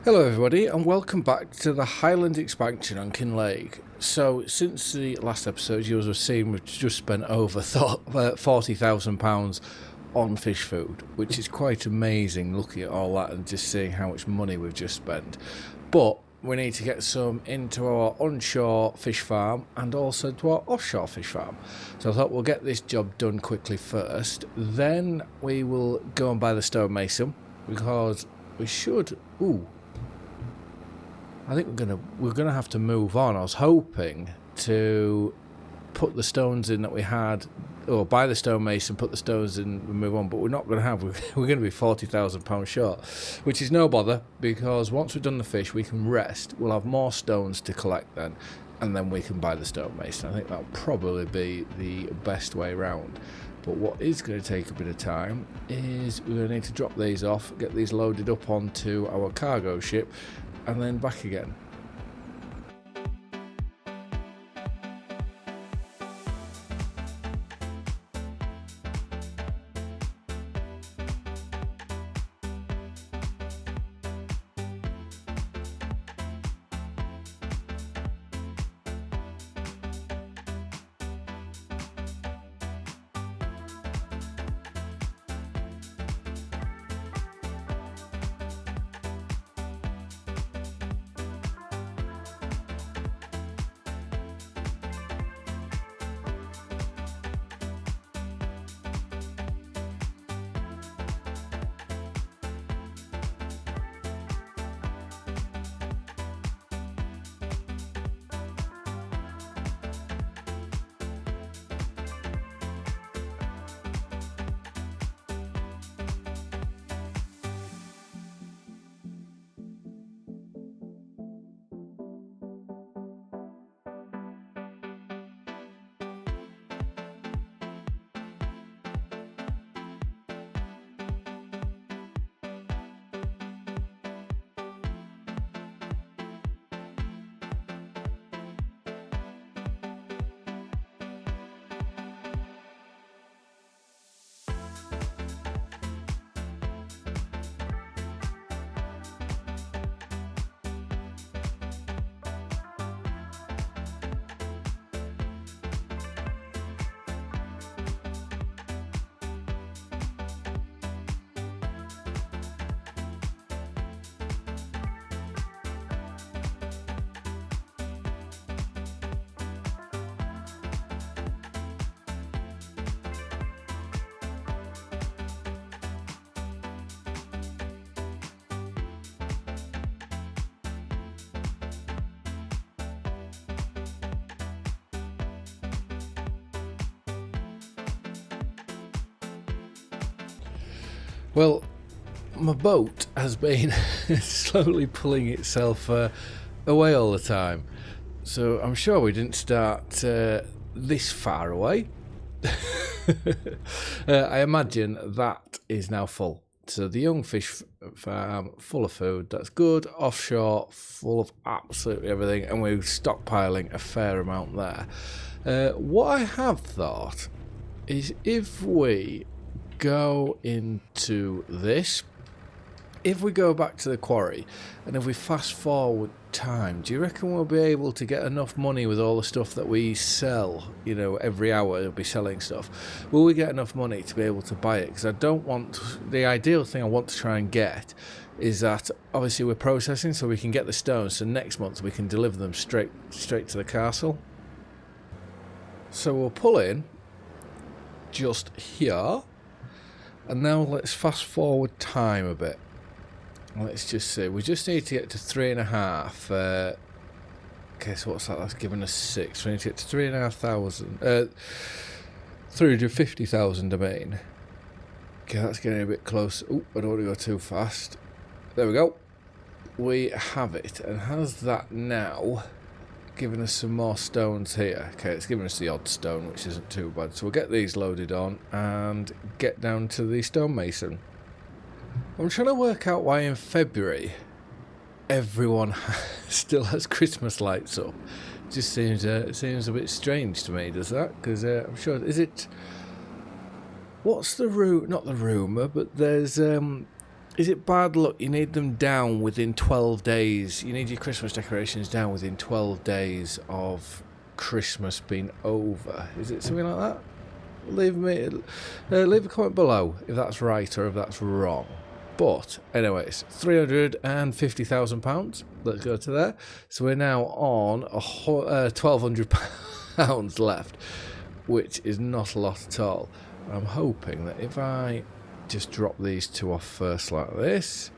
Hello everybody and welcome back to the Highland expansion on Kinlaig. So since the last episode you have seen we've just spent over £40,000 on fish food, which is quite amazing looking at all that and just seeing how much money we've just spent. But we need to get some into our onshore fish farm and also to our offshore fish farm. So I thought we'll get this job done quickly first, then we will go and buy the Stonemason because we should... I think we're gonna have to move on. I was hoping to put the stones in that we had, or buy the stonemason, put the stones in and move on, but we're not gonna have. We're gonna be £40,000 short, which is no bother because once we've done the fish, we can rest. We'll have more stones to collect then, and then we can buy the stonemason. I think that'll probably be the best way round. But what is going to take a bit of time is we're going to need to drop these off, get these loaded up onto our cargo ship, and then back again. Well, my boat has been slowly pulling itself away all the time, so I'm sure we didn't start this far away. I imagine that is now full. So the young fish farm full of food, that's good. Offshore full of absolutely everything, and we're stockpiling a fair amount there. What I have thought is if we go into this, if we go back to the quarry and if we fast forward time, do you reckon we'll be able to get enough money with all the stuff that we sell? You know, every hour we'll be selling stuff. Will we get enough money to be able to buy it? Because I don't want, the ideal thing I want to try and get is that obviously we're processing so we can get the stones, so next month we can deliver them straight to the castle. So we'll pull in just here. And now let's fast forward time a bit. Let's just see. We just need to get to 3.5. Okay, so what's that? That's given us 6. We need to get to 3,500. 350,000, I mean. Okay, that's getting a bit close. Oh, I don't want to go too fast. There we go. We have it. And has that now given us some more stones here? Okay, it's given us the odd stone, which isn't too bad. So we'll get these loaded on and get down to the stonemason. I'm trying to work out why in February everyone still has Christmas lights up. It just seems a bit strange to me, does that? Because I'm sure, is it... What's the not the rumour, but there's Is it bad luck? You need them down within 12 days. You need your Christmas decorations down within 12 days of Christmas being over. Is it something like that? Leave a comment below if that's right or if that's wrong. But anyways, £350,000. Let's go to there. So we're now on £1,200 left, which is not a lot at all. I'm hoping that if I just drop these two off first like this,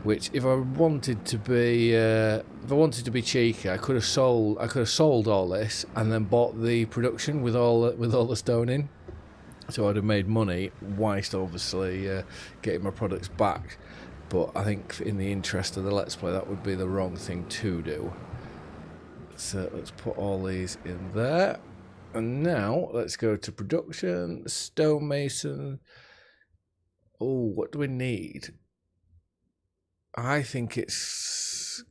which if I wanted to be cheeky, I could have sold all this and then bought the production with all the stone in, so I'd have made money whilst obviously getting my products back. But I think in the interest of the Let's Play, that would be the wrong thing to do. So let's put all these in there, and now let's go to production, Stonemason. Oh, what do we need? I think it's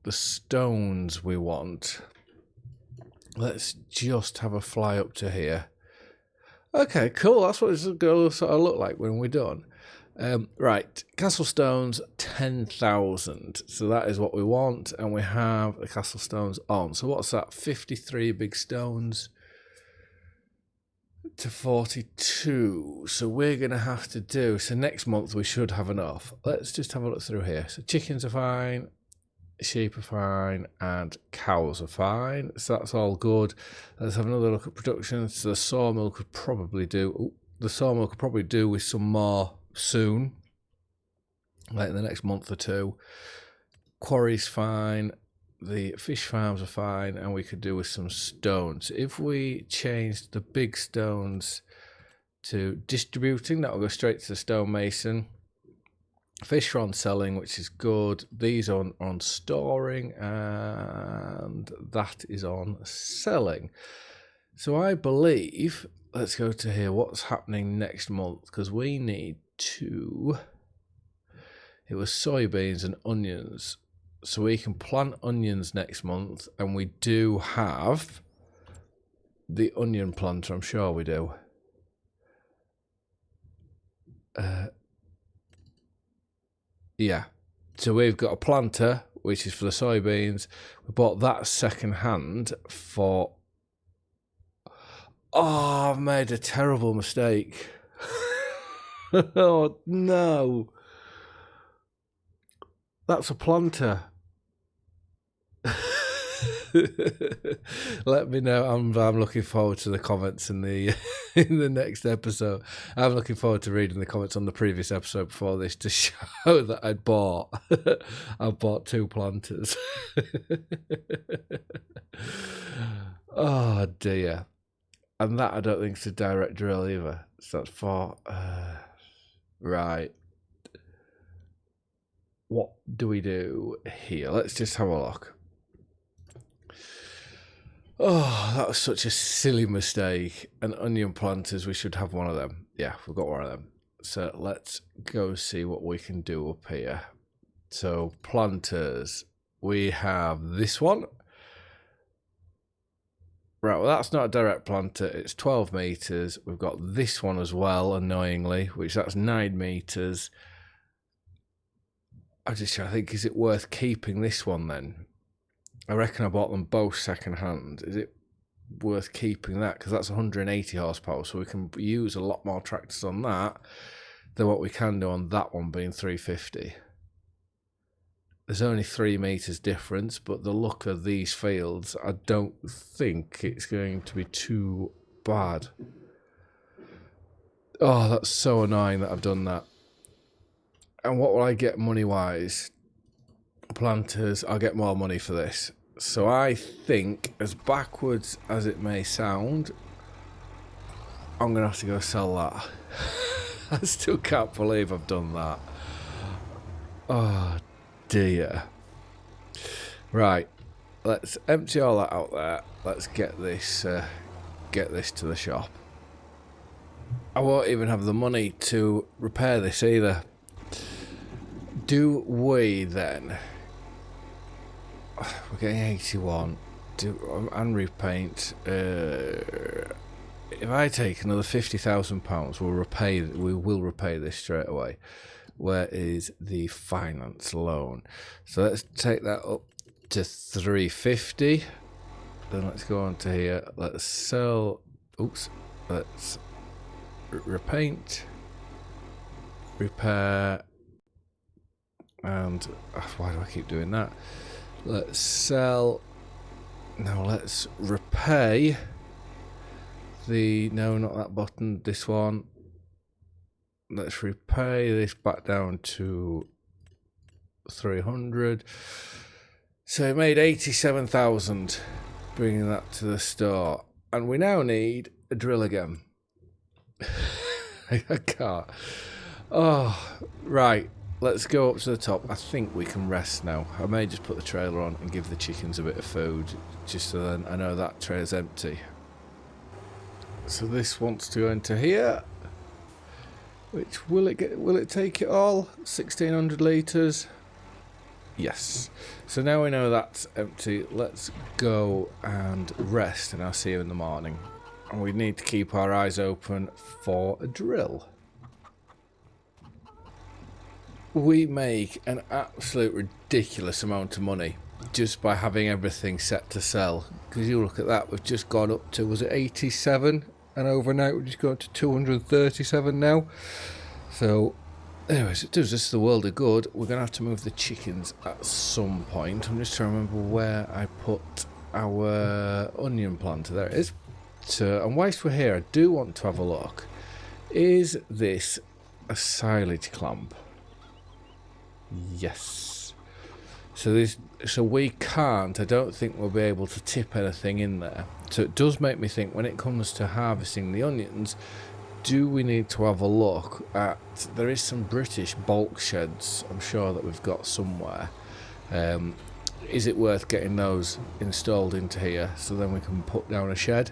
the stones we want. Let's just have a fly up to here. Okay, cool. That's what it's going to sort of look like when we're done. Right, castle stones, 10,000. So that is what we want, and we have the castle stones on. So what's that? 53 big stones to 42. So we're going to have to do, so next month we should have enough. Let's just have a look through here. So chickens are fine, sheep are fine, and cows are fine. So that's all good. Let's have another look at production. So the sawmill could probably do, with some more soon, like in the next month or two. Quarry's fine. The fish farms are fine, and we could do with some stones. If we changed the big stones to distributing, that will go straight to the stonemason. Fish are on selling, which is good. These are on storing, and that is on selling. So I believe, let's go to here, what's happening next month, because we need to, it was soybeans and onions. So we can plant onions next month, and we do have the onion planter, I'm sure we do. Yeah, so we've got a planter, which is for the soybeans. We bought that second hand for... Oh, I've made a terrible mistake. Oh, no. That's a planter. Let me know. I'm looking forward to the comments in the in the next episode. I'm looking forward to reading the comments on the previous episode before this to show that I bought 2 planters. Oh dear. And that I don't think is a direct drill either. So that's 4. Right. What do we do here? Let's just have a look. Oh, that was such a silly mistake. And onion planters, we should have one of them. Yeah, we've got one of them. So let's go see what we can do up here. So planters, we have this one. Right, well, that's not a direct planter. It's 12 meters. We've got this one as well, annoyingly, which that's 9 meters. I'm just trying to think, is it worth keeping this one then? I reckon I bought them both second hand. Is it worth keeping that? Because that's 180 horsepower, so we can use a lot more tractors on that than what we can do on that one being 350. There's only 3 meters difference, but the look of these fields, I don't think it's going to be too bad. Oh, that's so annoying that I've done that. And what will I get money-wise? Planters, I'll get more money for this. So I think, as backwards as it may sound, I'm going to have to go sell that. I still can't believe I've done that. Oh, dear. Right, let's empty all that out there. Let's get this to the shop. I won't even have the money to repair this either. Do we then? We're getting 81. And repaint. If I take another £50,000, we will repay this straight away. Where is the finance loan? So let's take that up to 350. Then let's go on to here. Let's sell. Oops. Let's repaint, repair, and why do I keep doing that? Let's sell. Now let's repay the, no, not that button, this one. Let's repay this back down to 300. So it made 87,000, bringing that to the store. And we now need a drill again. I can't. Oh, right. Let's go up to the top. I think we can rest now. I may just put the trailer on and give the chickens a bit of food, just so then I know that trailer's empty. So this wants to go into here. Which will it get? Will it take it all? 1,600 litres. Yes. So now we know that's empty. Let's go and rest, and I'll see you in the morning. And we need to keep our eyes open for a drill. We make an absolute ridiculous amount of money just by having everything set to sell. Because you look at that, we've just gone up to, was it 87? And overnight we've just gone to 237 now. So, anyways, it does us the world of good. We're going to have to move the chickens at some point. I'm just trying to remember where I put our onion planter. There it is. So, and whilst we're here, I do want to have a look. Is this a silage clamp? Yes. So we can't, I don't think we'll be able to tip anything in there. So it does make me think, when it comes to harvesting the onions, do we need to have a look at, there is some British bulk sheds I'm sure that we've got somewhere. Is it worth getting those installed into here so then we can put down a shed?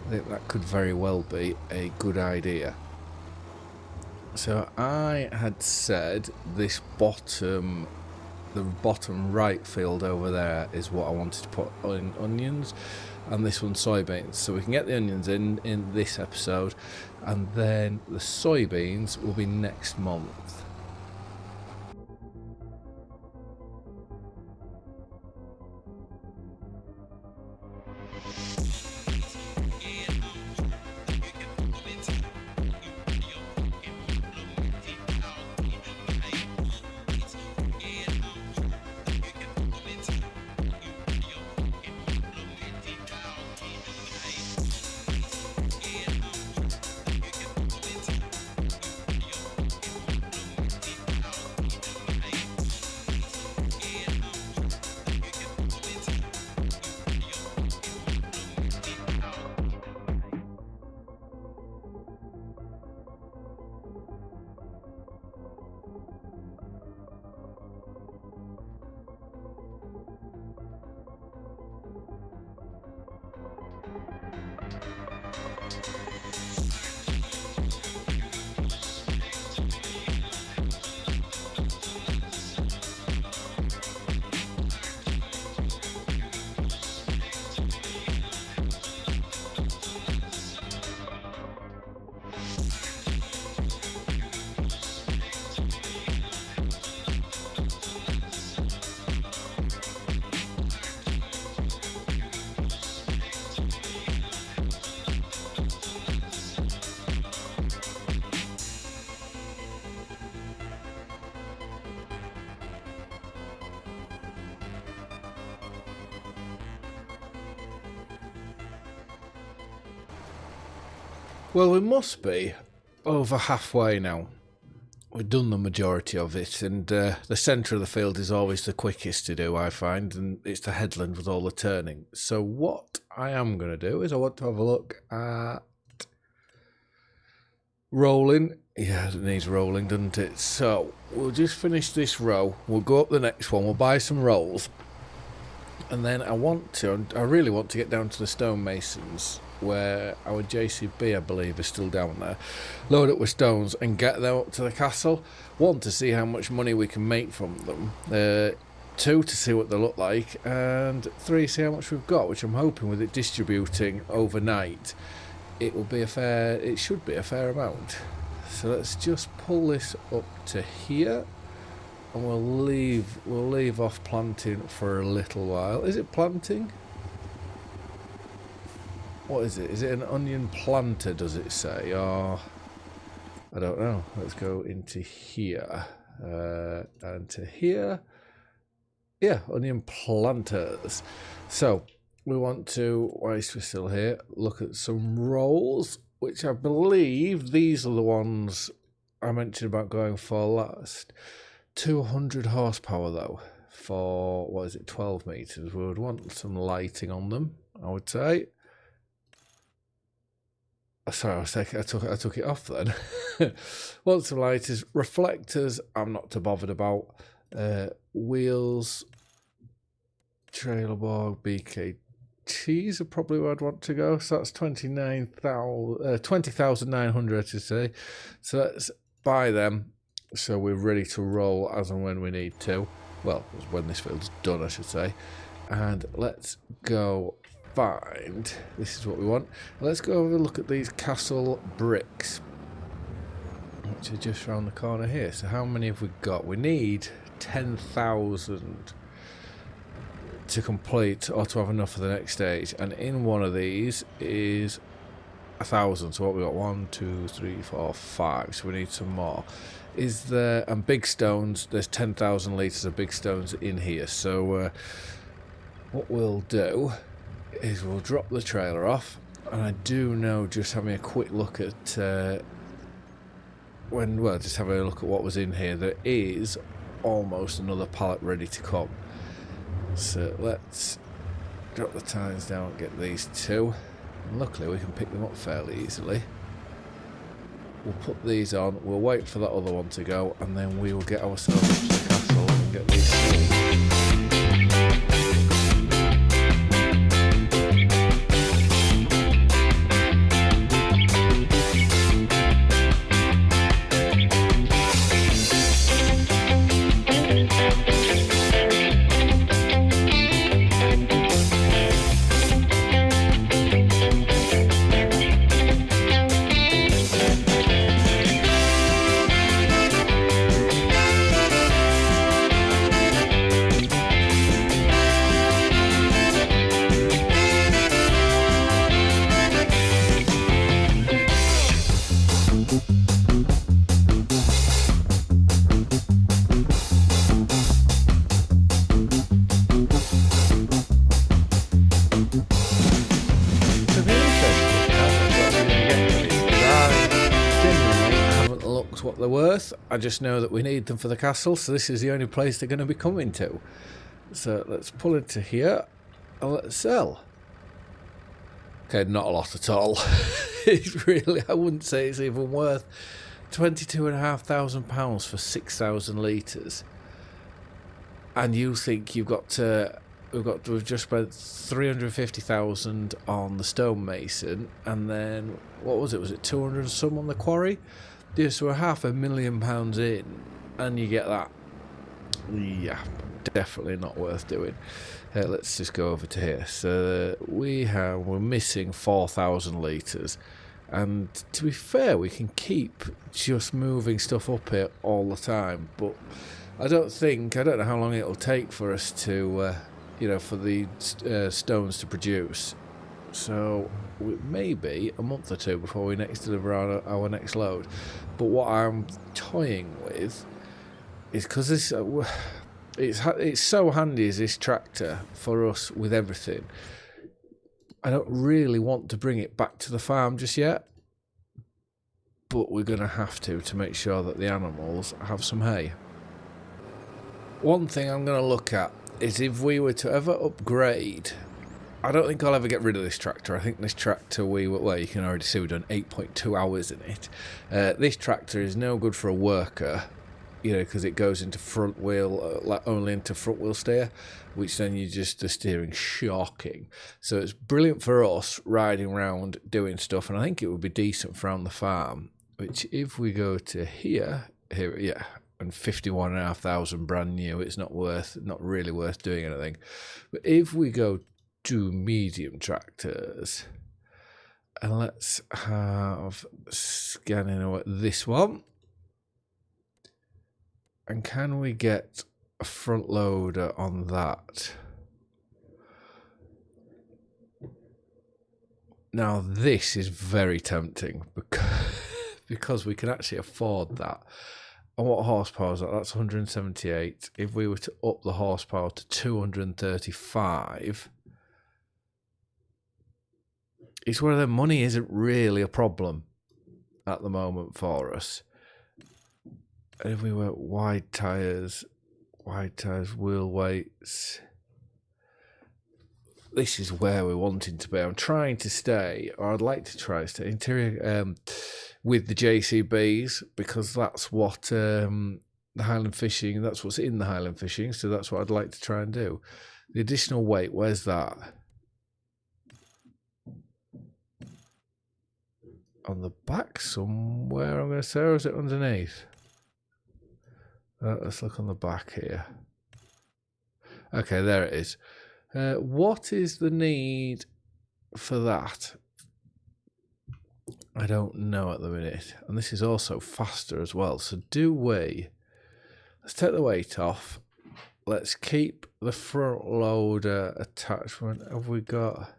I think that could very well be a good idea. So I had said this bottom, the bottom right field over there is what I wanted to put in onions, and this one soybeans. So we can get the onions in this episode, and then the soybeans will be next month. Well, we must be over halfway now. We've done the majority of it, and the centre of the field is always the quickest to do, I find, and it's the headland with all the turning. So what I am going to do is I want to have a look at rolling. Yeah, it needs rolling, doesn't it? So we'll just finish this row. We'll go up the next one. We'll buy some rolls. And then I really want to get down to the Stonemasons, where our JCB, I believe, is still down there. Load up with stones and get them up to the castle. 1, to see how much money we can make from them. 2, to see what they look like. And 3, see how much we've got, which I'm hoping with it distributing overnight, it should be a fair amount. So let's just pull this up to here, and we'll leave off planting for a little while. Is it planting? What is it? Is it an onion planter, does it say? Or I don't know. Let's go into here and to here. Yeah, onion planters. So we want to, whilst we're still here, look at some rolls, which I believe these are the ones I mentioned about going for last. 200 horsepower though, for, what is it, 12 meters. We would want some lighting on them, I would say. Sorry, I took it off then. Want some lighters, reflectors, I'm not too bothered about. Wheels, trailer board, BKTs are probably where I'd want to go. So that's 20,900 to say. So let's buy them, so we're ready to roll as and when we need to. Well, when this field's done, I should say. And let's go find, this is what we want. Let's go have a look at these castle bricks, which are just around the corner here. So how many have we got? We need 10,000 to complete, or to have enough for the next stage, and in one of these is 1,000. So what we got? 1, 2, 3, 4, 5. So we need some more. Is there, and big stones, there's 10,000 litres of big stones in here. So what we'll do is we'll drop the trailer off, and I do know, just having a quick look at just having a look at what was in here, there is almost another pallet ready to come. So let's drop the tires down and get these two, and luckily we can pick them up fairly easily. We'll put these on, we'll wait for that other one to go, and then we will get ourselves up to the castle and get these sold. What they're worth. I just know that we need them for the castle, so this is the only place they're going to be coming to. So let's pull into here and let's sell. Okay, not a lot at all. It's really, I wouldn't say it's even worth £22,500 for 6,000 litres. And you think you've got to, we've just spent 350,000 on the Stonemason, and then what was it 200 and some on the Quarry? Yeah, so we're £500,000 in, and you get that. Yeah, definitely not worth doing. Let's just go over to here. So we're missing 4,000 litres, and to be fair, we can keep just moving stuff up here all the time. But I don't know how long it'll take for us to, for the stones to produce. So maybe a month or two before we next deliver our next load. But what I'm toying with is, because this it's so handy as this tractor for us with everything, I don't really want to bring it back to the farm just yet, but we're going to have to make sure that the animals have some hay. One thing I'm going to look at is if we were to ever upgrade. I don't think I'll ever get rid of this tractor. I think this tractor, you can already see we've done 8.2 hours in it. This tractor is no good for a worker, because it goes into front wheel, only into front wheel steer, which then the steering's shocking. So it's brilliant for us riding around doing stuff, and I think it would be decent for around the farm, which if we go to here, yeah, and 51,500 brand new, it's not really worth doing anything. But if we go to medium tractors, And let's have scanning away this one. And can we get a front loader on that? Now this is very tempting because we can actually afford that. And what horsepower is that? That's 178. If we were to up the horsepower to 235, it's where the money isn't really a problem at the moment for us. And if we were wide tyres, wheel weights, this is where we're wanting to be. I'm trying to stay, or I'd like to try to stay interior with the JCBs, because that's what the Highland Fishing, that's what's in the Highland Fishing, so that's what I'd like to try and do. The additional weight, where's that? On the back somewhere, I'm going to say, or is it underneath? Let's look on the back here. Okay, there it is. What is the need for that? I don't know at the minute. And this is also faster as well. So let's take the weight off. Let's keep the front loader attachment. Have we got...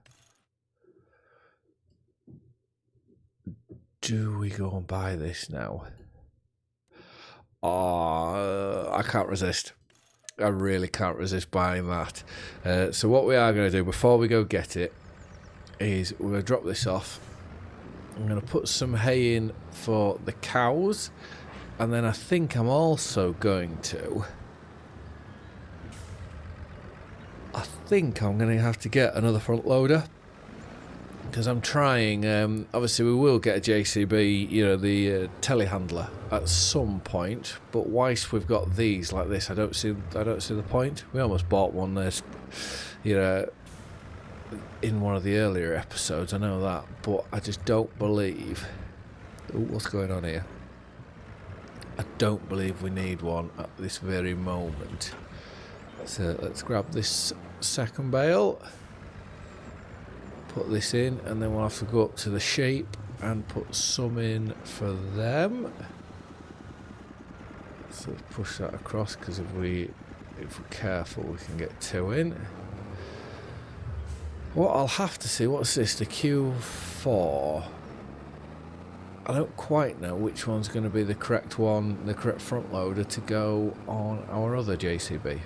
Do we go and buy this now? Oh, I can't resist. I really can't resist buying that. So what we are going to do before we go get it is we're going to drop this off. I'm going to put some hay in for the cows, and then I think I'm also going to... I think I'm going to have to get another front loader, because I'm trying... obviously we will get a JCB, you know, the telehandler at some point, but whilst we've got these like this, I don't see the point. We almost bought one this, you know, in one of the earlier episodes, I know that, but I just don't believe... Ooh, what's going on here? I don't believe we need one at this very moment. So let's grab this second bale, put this in, and then we'll have to go up to the shape and put some in for them. So let's push that across, because if we're careful, we can get two in. What I'll have to see, what's this, the Q4? I don't quite know which one's going to be the correct one, the correct front loader to go on our other JCB.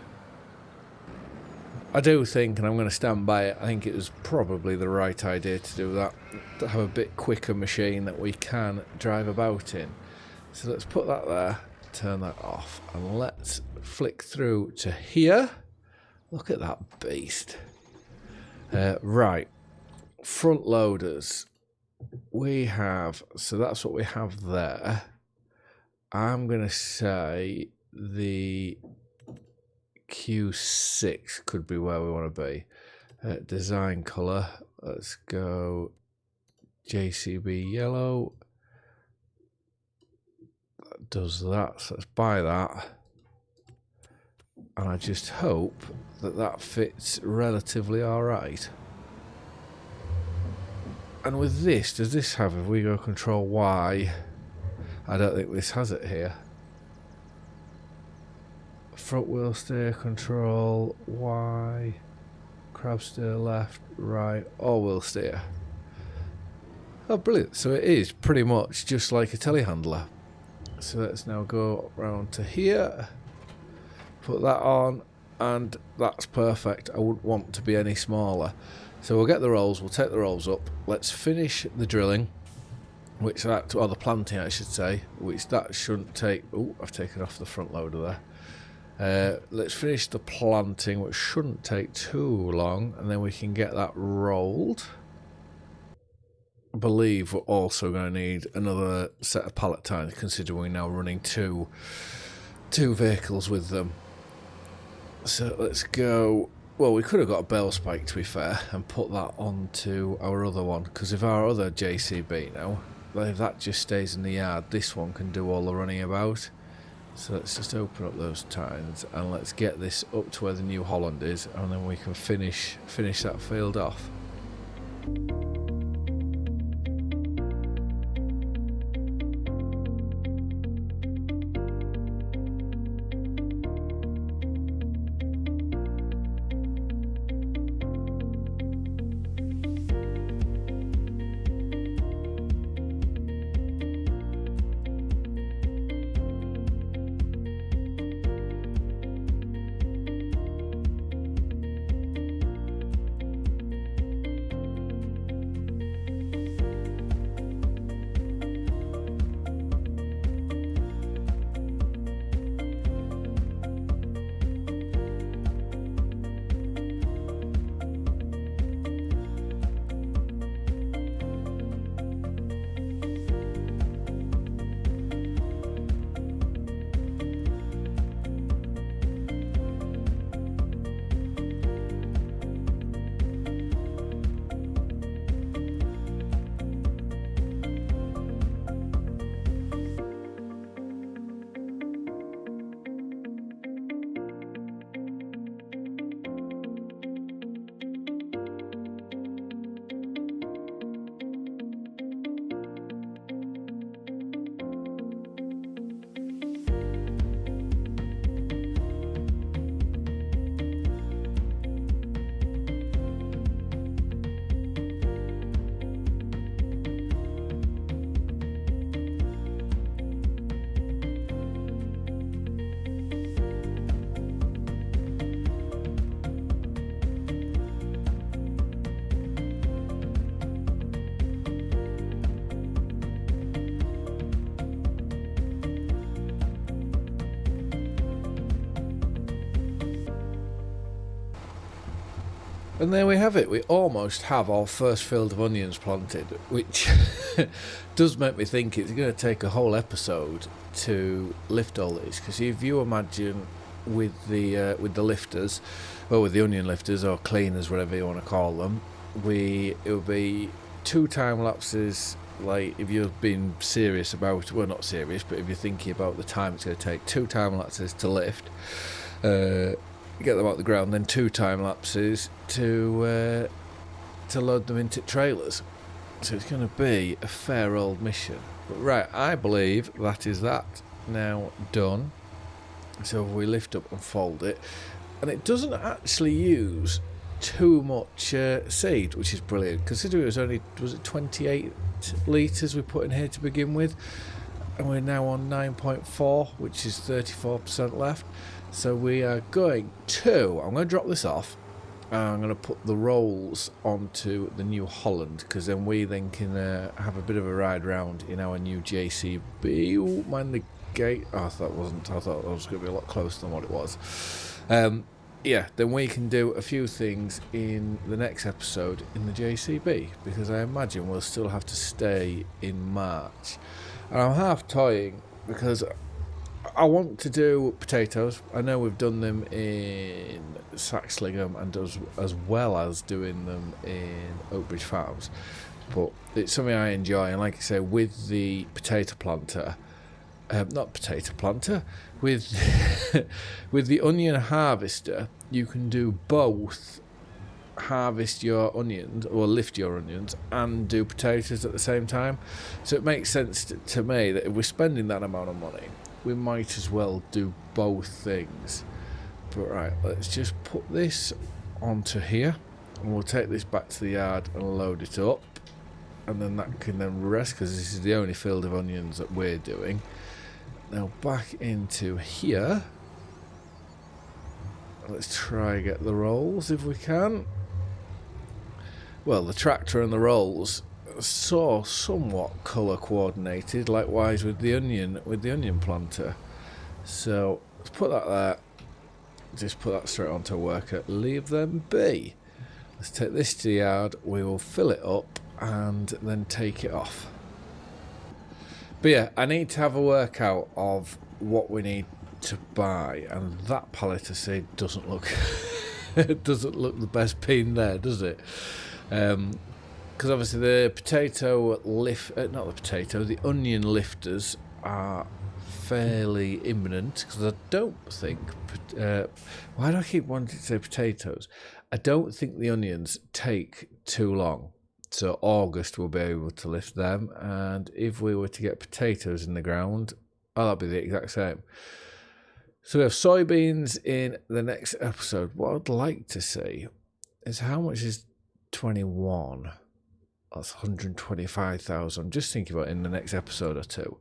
I do think, and I'm going to stand by it, I think it was probably the right idea to do that, to have a bit quicker machine that we can drive about in. So let's put that there, turn that off, and let's flick through to here. Look at that beast. Right, front loaders. We have, so that's what we have there. I'm going to say the Q6 could be where we want to be. Design colour, let's go JCB yellow. That does that, so let's buy that. And I just hope that that fits relatively alright. And with this, does this have, if we go control Y, I don't think this has it here. Front wheel steer, control Y, crab steer left, right, all wheel steer. Oh, brilliant. So it is pretty much just like a telehandler. So let's now go around to here, put that on, and that's perfect. I wouldn't want to be any smaller. So we'll get the rolls, we'll take the rolls up, let's finish the drilling, which that, or the planting I should say, which that shouldn't take, oh, I've taken off the front loader there. Let's finish the planting, which shouldn't take too long, and then we can get that rolled. I believe we're also going to need another set of pallet tines, considering we're now running two vehicles with them. So let's go. Well, we could have got a bale spike, to be fair, and put that onto our other one, because if our other JCB now, if that just stays in the yard, this one can do all the running about. So let's just open up those tines and let's get this up to where the New Holland is, and then we can finish that field off. And there we have it. We almost have our first field of onions planted, which does make me think it's going to take a whole episode to lift all these. Because if you imagine with the lifters, well, with the onion lifters or cleaners, whatever you want to call them, it would be 2 time lapses. Like if you've been serious about, well, not serious, but if you're thinking about the time it's going to take, 2 time lapses to lift. Get them out the ground, then 2 time lapses to load them into trailers. So it's going to be a fair old mission. But right, I believe that is that now done. So we lift up and fold it, and it doesn't actually use too much seed, which is brilliant. Considering was it 28 litres we put in here to begin with, and we're now on 9.4, which is 34% left. So we are going to, I'm going to drop this off, and I'm going to put the rolls onto the new Holland, because then we can have a bit of a ride round in our new JCB. Ooh, mind the gate. Oh, I thought it was going to be a lot closer than what it was. Yeah, then we can do a few things in the next episode in the JCB, because I imagine we'll still have to stay in March. And I'm half toying, because I want to do potatoes. I know we've done them in Saxlingham and as well as doing them in Oakbridge Farms, but it's something I enjoy. And like I say, with the potato planter, with with the onion harvester, you can do both. Harvest your onions or lift your onions and do potatoes at the same time. So it makes sense to me that if we're spending that amount of money, we might as well do both things. But right, let's just put this onto here, and we'll take this back to the yard and load it up, and then that can then rest, because this is the only field of onions that we're doing. Now back into here, let's try and get the rolls if we can. Well, the tractor and the rolls saw somewhat colour coordinated, likewise with the onion planter. So let's put that there, just put that straight onto a worker, leave them be. Let's take this to the yard, we will fill it up and then take it off. But yeah, I need to have a workout of what we need to buy, and that pallet of seed doesn't look it doesn't look the best pin there, does it? Because obviously the the onion lifters are fairly imminent, because I don't think, why do I keep wanting to say potatoes? I don't think the onions take too long. So August we'll be able to lift them, and if we were to get potatoes in the ground, that'll be the exact same. So we have soybeans in the next episode. What I'd like to see is how much is 21. That's 125,000. Just thinking about it in the next episode or two.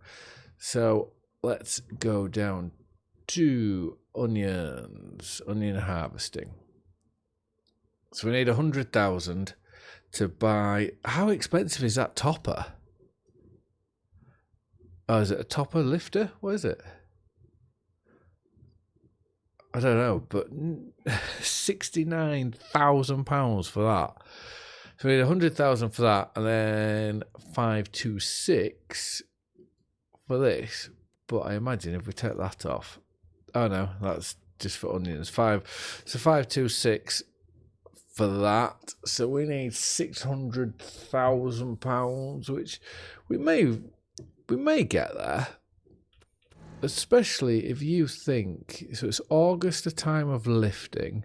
So let's go down to onions, onion harvesting. So we need 100,000 to buy. How expensive is that topper? Oh, is it a topper lifter? What is it? I don't know, but £69,000 for that. So we need 100,000 for that, and then 526 for this. But I imagine if we take that off, oh no, that's just for onions. So 526 for that. So we need £600,000, which we may get there. Especially if you think, so it's August, the time of lifting.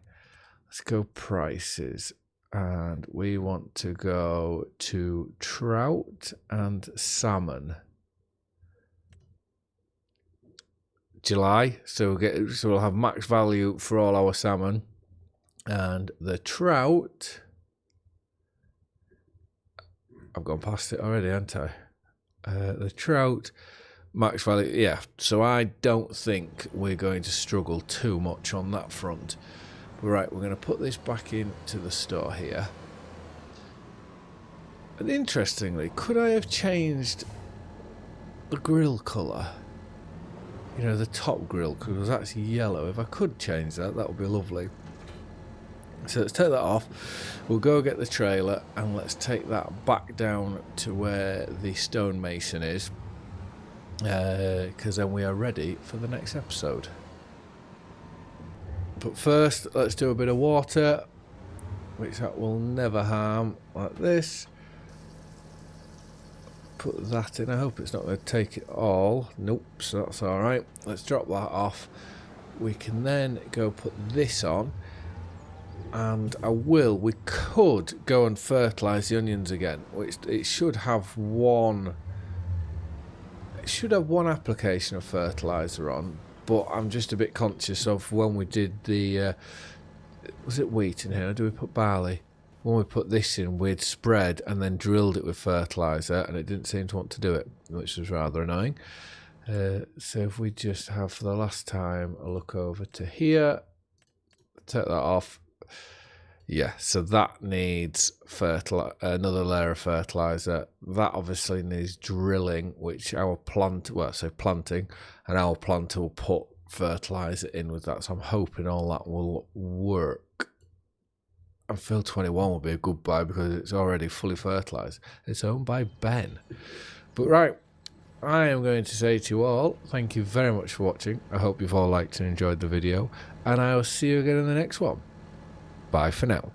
Let's go prices. And we want to go to trout and salmon. July, so we'll have max value for all our salmon. And the trout, I've gone past it already, haven't I? The trout, max value, yeah. So I don't think we're going to struggle too much on that front. Right, we're going to put this back into the store here. And interestingly, could I have changed the grill colour? The top grill, because that's yellow. If I could change that, that would be lovely. So let's take that off. We'll go get the trailer and let's take that back down to where the Stonemason is, because then we are ready for the next episode. But first, let's do a bit of water, which that will never harm, like this. Put that in. I hope it's not going to take it all. Nope, so that's alright. Let's drop that off. We can then go put this on. And we could go and fertilise the onions again, which it should have one application of fertiliser on, but I'm just a bit conscious of when we did the was it wheat in here, or do we put barley? When we put this in, we'd spread and then drilled it with fertiliser, and it didn't seem to want to do it, which was rather annoying. So if we just have, for the last time, a look over to here, take that off. Yeah, so that needs another layer of fertiliser. That obviously needs drilling, which planting, and our planter will put fertiliser in with that. So I'm hoping all that will work. And Field 21 will be a good buy because it's already fully fertilised. It's owned by Ben. But right, I am going to say to you all, thank you very much for watching. I hope you've all liked and enjoyed the video, and I will see you again in the next one. Bye for now.